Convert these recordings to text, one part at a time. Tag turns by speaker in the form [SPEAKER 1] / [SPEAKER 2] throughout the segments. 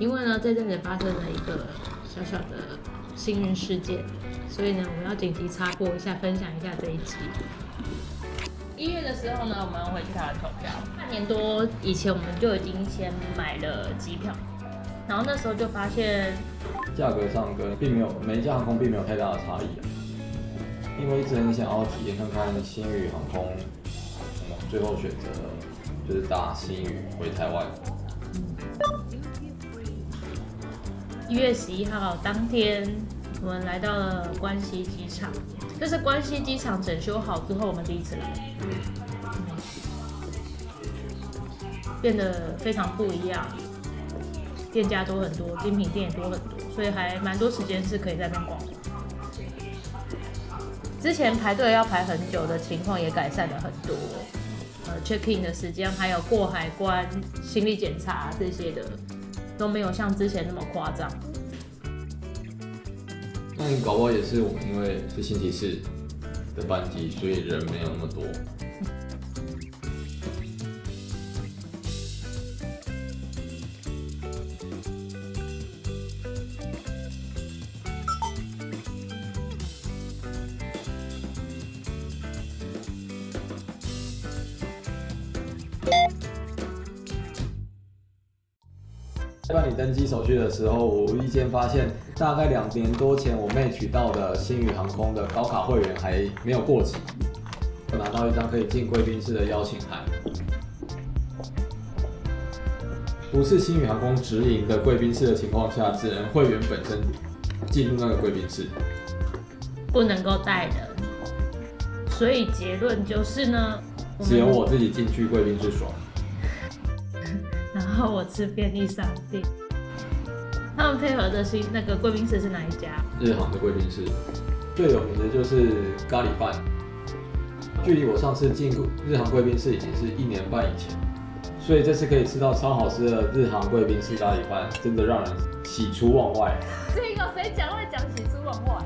[SPEAKER 1] 因为呢，这阵子发生了一个小小的幸运事件，所以呢，我们要紧急插播一下，分享一下这一集。1月的时候呢，我们回去台湾投票。半年多以前，我们就已经先买了机票，然后那时候就发现
[SPEAKER 2] 价格上跟每一家航空并没有太大的差异啊。因为一直很想要体验看看星宇航空，最后选择就是搭星宇回台湾。
[SPEAKER 1] 1月11号当天，我们来到了关西机场。这是关西机场整修好之后，我们第一次来，变得非常不一样，店家多很多，精品店也多很多，所以还蛮多时间是可以在那边逛。之前排队要排很久的情况也改善了很多，check in 的时间还有过海关、行李检查这些的都没有像之前那么夸张。
[SPEAKER 2] 那你搞不好也是我们因为是星期四的班机，所以人没有那么多。在办理登机手续的时候，我无意间发现，大概2年多前我妹取到的星宇航空的高卡会员还没有过期，我拿到一张可以进贵宾室的邀请函。不是星宇航空直营的贵宾室的情况下，只能会员本身进入那个贵宾室，
[SPEAKER 1] 不能够带人。所以结论就是呢，
[SPEAKER 2] 只有我自己进去贵宾室爽。
[SPEAKER 1] 然后我吃便利商店。他们配合的是那个贵宾室是哪一家？
[SPEAKER 2] 日航的贵宾室，最有名的就是咖喱饭。距离我上次进日航贵宾室已经是1年半以前，所以这次可以吃到超好吃的日航贵宾室咖喱饭，真的让人喜出望外。
[SPEAKER 1] 这个谁讲会讲喜出望外？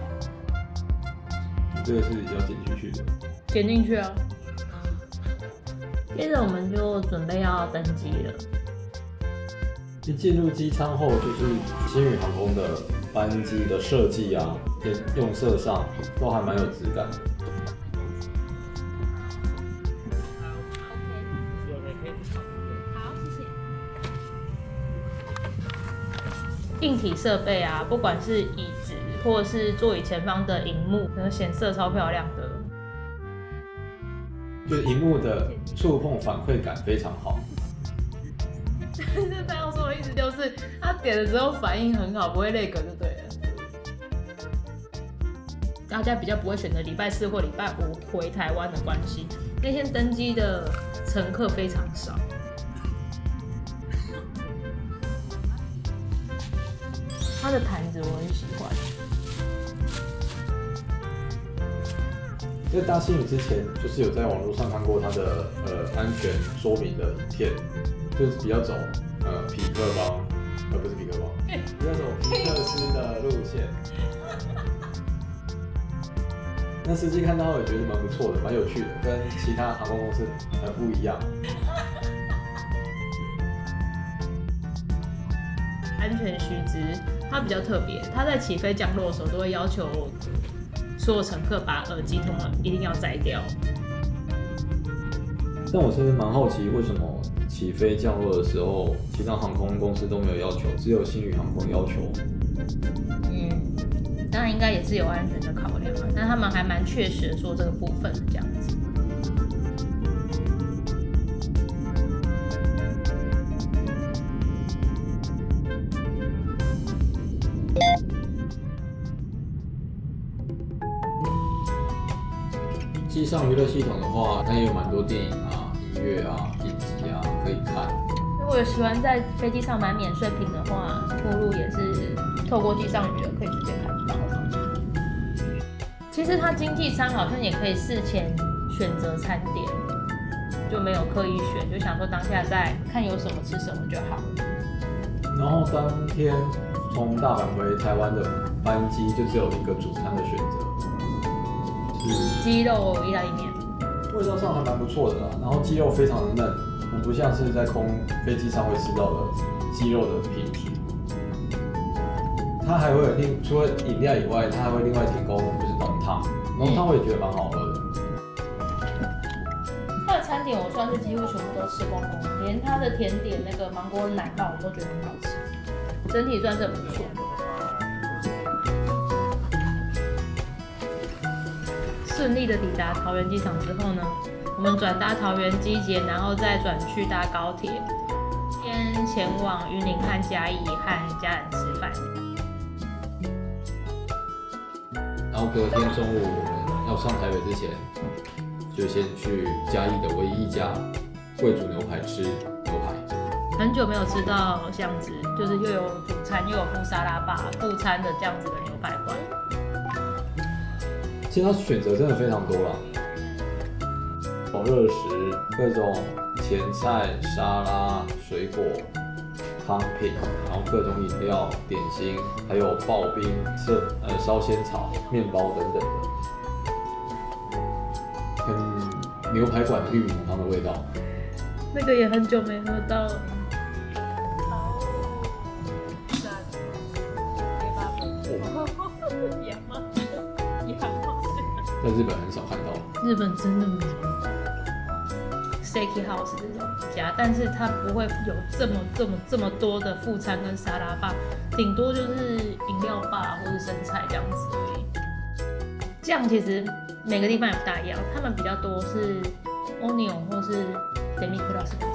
[SPEAKER 2] 你这个是要剪进去的。
[SPEAKER 1] 剪进去啊。接着我们就准备要登机了。
[SPEAKER 2] 一进入机舱后，就是星宇航空的班机的设计啊，跟用色上都还蛮有质感的。
[SPEAKER 1] 好，谢谢。硬体设备啊，不管是椅子或者是座椅前方的荧幕，显色超漂亮的。
[SPEAKER 2] 就是荧幕的触碰反馈感非常好。
[SPEAKER 1] 这朋友说的意思就是，他点了之后反应很好，不会累格就对了。大家比较不会选择礼拜4或礼拜5回台湾的关系，那天登机的乘客非常少。它的盘子我很喜欢。
[SPEAKER 2] 在搭星宇之前，就是有在网络上看过它的安全说明的影片，就是比较走匹克帮，不是匹克帮，比较走皮克斯的路线。那司机看到也觉得蛮不错的，蛮有趣的，跟其他航空公司很不一样。
[SPEAKER 1] 安全须知，它比较特别，它在起飞降落的时候都会要求所有乘客把耳机通了一定要摘掉。
[SPEAKER 2] 但我其实蛮好奇，为什么起飞降落的时候，其他航空公司都没有要求，只有星宇航空要求？
[SPEAKER 1] 当然应该也是有安全的考量，但他们还蛮确实的说这个部分这样子。
[SPEAKER 2] 机上娱乐系统的话，它也有蛮多电影啊、音乐啊、影集啊可以看。
[SPEAKER 1] 如果有喜欢在飞机上买免税品的话，目录也是透过机上娱乐可以直接看到。其实它经济舱好像也可以事前选择餐点，就没有刻意选，就想说当下在看有什么吃什么就好。
[SPEAKER 2] 然后当天从大阪回台湾的班机就只有一个主餐的选择，是
[SPEAKER 1] 鸡肉意大利面，
[SPEAKER 2] 味道上还蛮不错的啦。然后鸡肉非常的嫩，很不像是在空飞机上会吃到的鸡肉的品质，它还会有除了饮料以外，它还会另外提供就是浓汤，浓汤我也觉得蛮好喝的。
[SPEAKER 1] 它的餐点我算是几乎全部都吃光光，连它的甜点那个芒果奶酪我都觉得很好吃，整体算是很不错。顺利的抵达桃园机场之后呢，我们转搭桃园机捷，然后再转去搭高铁，先前往云林和嘉义和家人吃饭。
[SPEAKER 2] 然后隔天中午我们要上台北之前，就先去嘉义的唯一一家贵族牛排吃牛排。
[SPEAKER 1] 很久没有吃到这样子，就是又有主餐又有附沙拉吧副餐的这样子的牛排馆。
[SPEAKER 2] 其实它选择真的非常多啦，热食、各种前菜、沙拉、水果、汤品，然后各种饮料、点心，还有刨冰、烧仙草、面包等等的，跟牛排馆的玉米浓汤的味道。
[SPEAKER 1] 那个也很久没喝到了。
[SPEAKER 2] 在日本很少看到，
[SPEAKER 1] 日本真的没有 Seki House 这种家，但是它不会有这么多的副餐跟沙拉吧，顶多就是饮料吧或者生菜这样子而已。酱其实每个地方也不大一样，他们比较多是 onion 或是 demi glace 那种。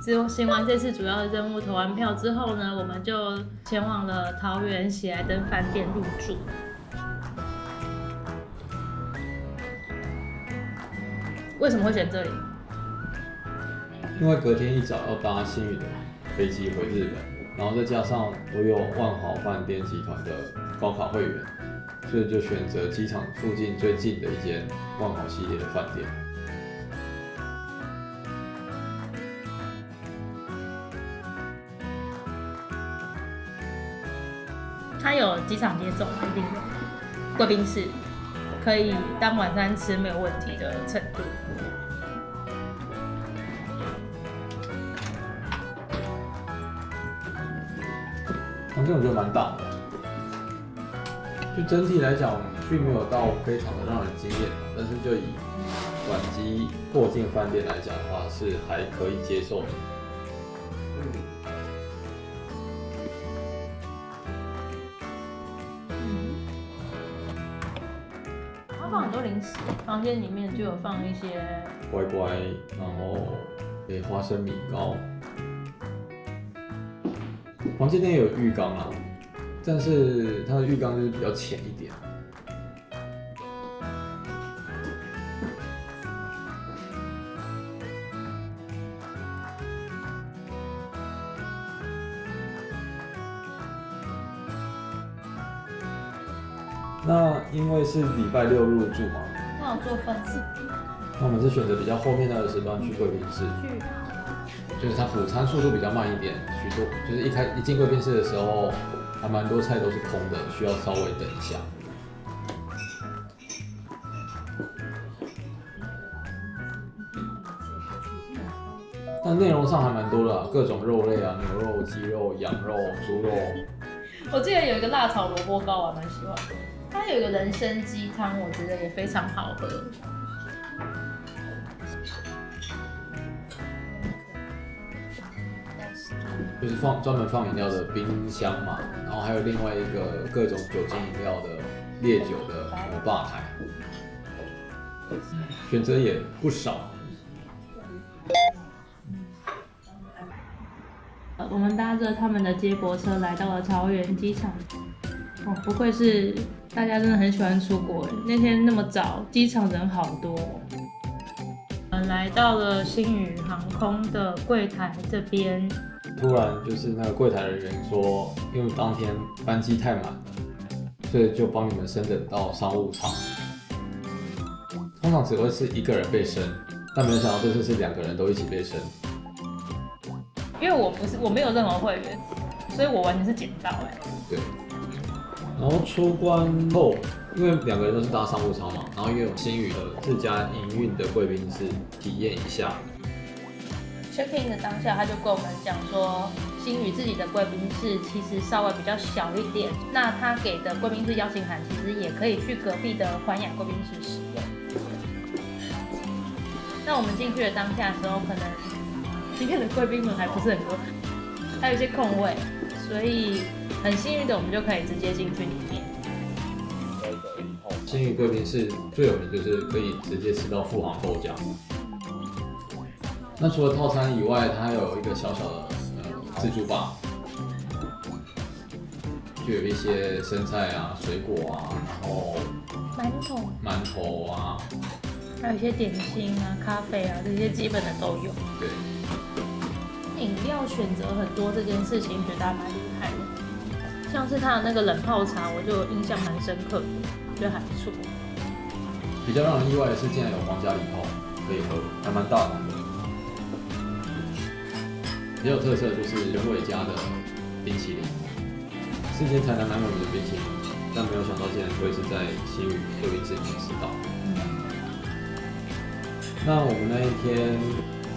[SPEAKER 1] 执行完这次主要的任务，投完票之后呢，我们就前往了桃园喜来登饭店入住。为什么会选这里？
[SPEAKER 2] 因为隔天一早要搭新宇的飞机回日本，然后再加上我有万豪饭店集团的高卡会员，所以就选择机场附近最近的一间万豪系列的饭店。
[SPEAKER 1] 它有机场接送，一定有贵宾室，可以当晚餐吃没有问题的程度。
[SPEAKER 2] 房间我觉得蛮大的，就整体来讲并没有到非常的让人惊艳，但是就以转机过境饭店来讲的话，是还可以接受的。
[SPEAKER 1] 它放很多零食，房间里面就有放一些
[SPEAKER 2] 乖乖，然后花生米糕。房间内有浴缸啊，但是它的浴缸就是比较浅一点。那因为是礼拜六入住嘛，
[SPEAKER 1] 它有做分次，
[SPEAKER 2] 那我们是选择比较后面那个时段去贵宾室。就是它补餐速度比较慢一点，许多就是一进贵宾室的时候，还蛮多菜都是空的，需要稍微等一下。但内容上还蛮多的啊，各种肉类啊，牛肉、鸡肉、羊肉、猪肉。
[SPEAKER 1] 我记得有一个辣炒萝卜糕，我还蛮喜欢的。它有一个人参鸡汤，我觉得也非常好喝。
[SPEAKER 2] 就是专门放饮料的冰箱嘛，然后还有另外一个各种酒精饮料的烈酒的吧台，选择也不少。
[SPEAKER 1] 我们搭着他们的接驳车来到了桃园机场。哦，不愧是大家真的很喜欢出国。那天那么早，机场人好多。我们来到了星宇航空的柜台这边。
[SPEAKER 2] 突然就是那个柜台人员说，因为当天班机太满了，所以就帮你们升等到商务舱。通常只会是一个人被升，但没有想到这次是2个人都一起被升。
[SPEAKER 1] 因为我没有任何会员，所以我完全是捡到
[SPEAKER 2] 对。然后出关后，因为2个人都是搭商务舱嘛，然后因为有星宇的自家营运的贵宾室体验一下。
[SPEAKER 1] check in 的当下，他就跟我们讲说，星宇自己的贵宾室其实稍微比较小一点，那他给的贵宾室邀请函其实也可以去隔壁的环亚贵宾室使用。那我们进去的当下的时候，可能今天的贵宾们还不是很多，还有一些空位，所以很幸运的我们就可以直接进去里面。
[SPEAKER 2] 星宇贵宾室最有名就是可以直接吃到富航豆浆。那除了套餐以外，它还有一个小小的自助吧，就有一些生菜啊、水果啊，然后馒头啊，
[SPEAKER 1] 还有一些点心啊、咖啡啊，这些基本的都有。
[SPEAKER 2] 对。
[SPEAKER 1] 饮料选择很多这件事情，觉得还蛮厉害的。像是它的那个冷泡茶，我就印象蛮深刻的，觉得还不错。
[SPEAKER 2] 比较让人意外的是，竟然有皇家礼炮可以喝，还蛮大胆的。比较有特色的就是原味家的冰淇淋，世间台南蛮有名的冰淇淋，但没有想到竟然会是在星宇贵宾室里面吃到。那我们那一天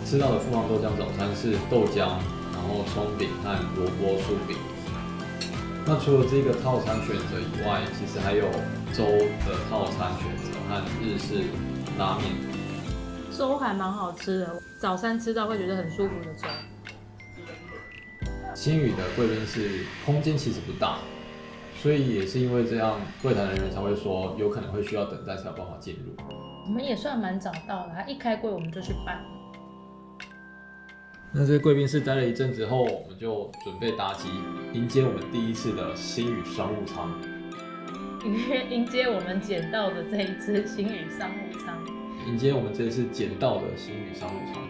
[SPEAKER 2] 吃到的富航豆浆早餐是豆浆，然后松饼和萝卜酥饼。那除了这个套餐选择以外，其实还有粥的套餐选择和日式拉面。
[SPEAKER 1] 粥还蛮好吃的，早餐吃到会觉得很舒服的粥。
[SPEAKER 2] 星宇的贵宾室空间其实不大，所以也是因为这样，柜台人员才会说有可能会需要等待才有办法进入。
[SPEAKER 1] 我们也算蛮早到的，他一开柜我们就去办。
[SPEAKER 2] 那在贵宾室待了一阵子后，我们就准备搭机，迎接我们第一次的星宇商务舱。
[SPEAKER 1] 迎接我们捡到的这一次星宇商务舱。
[SPEAKER 2] 迎接我们这次捡到的星宇商务舱。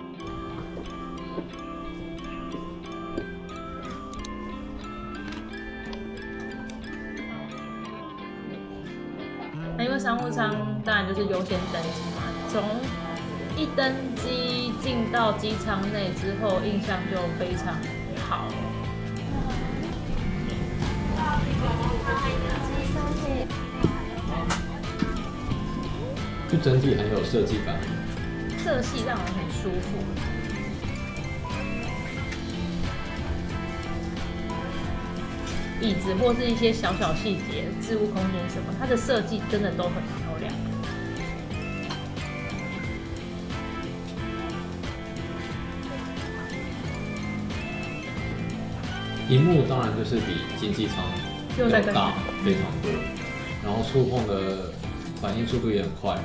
[SPEAKER 1] 那因为商务舱当然就是优先登机嘛，从一登机进到机舱内之后，印象就非常好。
[SPEAKER 2] 就整体很有设计感，
[SPEAKER 1] 色系让人很舒服。椅子或是一些小小细节、置物空间什么，它的设计真的都很漂亮。
[SPEAKER 2] 萤幕当然就是比经济舱要大非常多，然后触碰的反应速度也很快。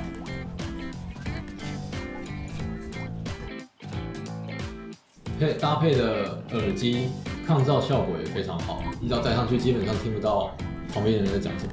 [SPEAKER 2] 搭配的耳机抗噪效果也非常好，一只要戴上去，基本上听不到旁边的人在讲什么。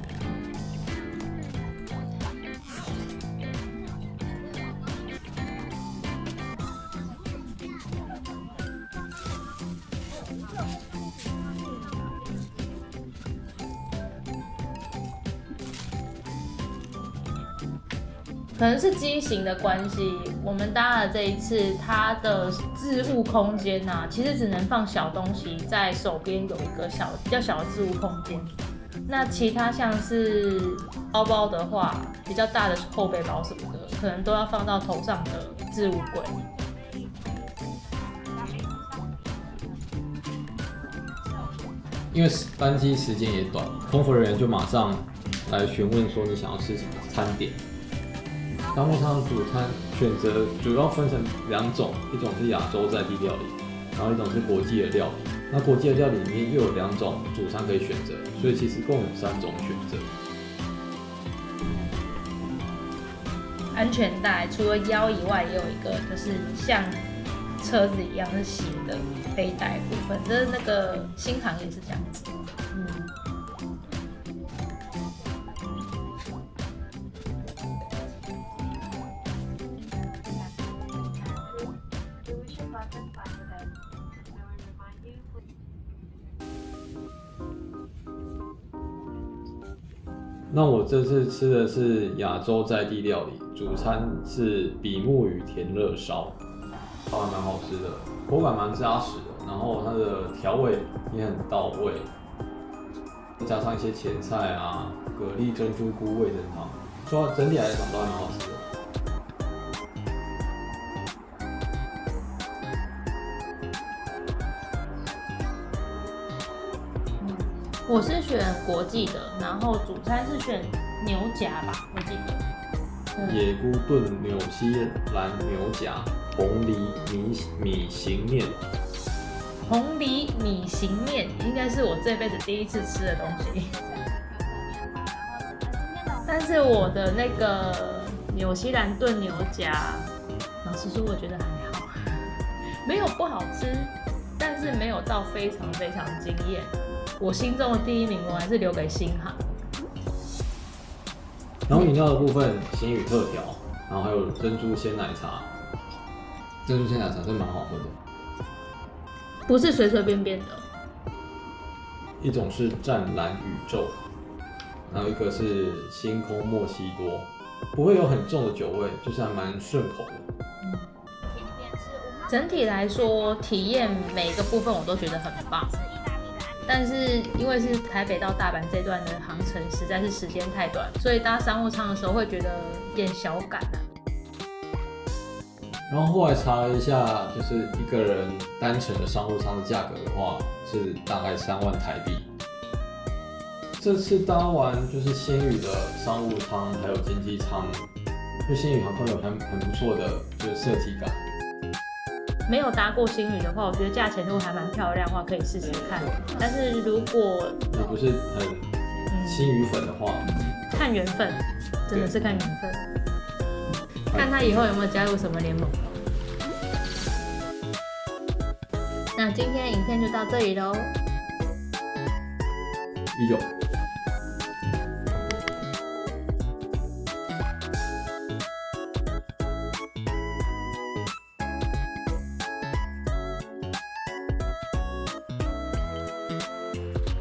[SPEAKER 1] 可能是机型的关系，我们搭的这一次，它的置物空间啊，其实只能放小东西，在手边有一个比较小的置物空间。那其他像是包包的话，比较大的后背包什么的，可能都要放到头上的置物柜。
[SPEAKER 2] 因为班机时间也短，空服人员就马上来询问说你想要吃什么餐点。商务舱的主餐选择主要分成2种，一种是亚洲在地料理，然后一种是国际的料理。那国际的料理里面又有2种主餐可以选择，所以其实共有3种选择。
[SPEAKER 1] 安全带除了腰以外，也有一个就是像车子一样是斜的背带部分，就是那个新航也是这样子。
[SPEAKER 2] 那我这次吃的是亚洲在地料理，主餐是比目鱼甜热烧，还蛮好吃的，口感蛮扎实的，然后它的调味也很到位，加上一些前菜啊、蛤蜊、珍珠菇、味噌汤，说整体来讲都还蛮好吃的。
[SPEAKER 1] 我是选国际的，然后主餐是选牛夹吧，我记得。
[SPEAKER 2] 野菇炖纽西兰牛夹，红梨米型面。
[SPEAKER 1] 红梨米型面应该是我这辈子第一次吃的东西，但是我的那个纽西兰炖牛夹，老实说我觉得还好，没有不好吃，但是没有到非常非常惊艳。我心中的第一名我还是留给星航。
[SPEAKER 2] 然后饮料的部分，鲜芋特调，然后还有珍珠鲜奶茶。珍珠鲜奶茶真蛮好喝的。
[SPEAKER 1] 不是随随便便的。
[SPEAKER 2] 一种是湛蓝宇宙，还有一个是星空墨西多，不会有很重的酒味，就是还蛮顺口的。
[SPEAKER 1] 整体来说，体验每个部分我都觉得很棒。但是因为是台北到大阪这段的航程实在是时间太短，所以搭商务舱的时候会觉得有点小赶啊。
[SPEAKER 2] 然后后来查了一下，就是一个人单程的商务舱的价格的话，是大概3万台币。这次搭完就是星宇的商务舱还有经济舱，就星宇航空有很不错的就是设计感。
[SPEAKER 1] 没有搭过星宇的话，我觉得价钱如果还蛮漂亮的话，可以试试看。但是如果
[SPEAKER 2] 你不是很星宇粉的话，
[SPEAKER 1] 看缘分，真的是看缘分，看他以后有没有加入什么联盟。那今天影片就到这里喽。
[SPEAKER 2] 19。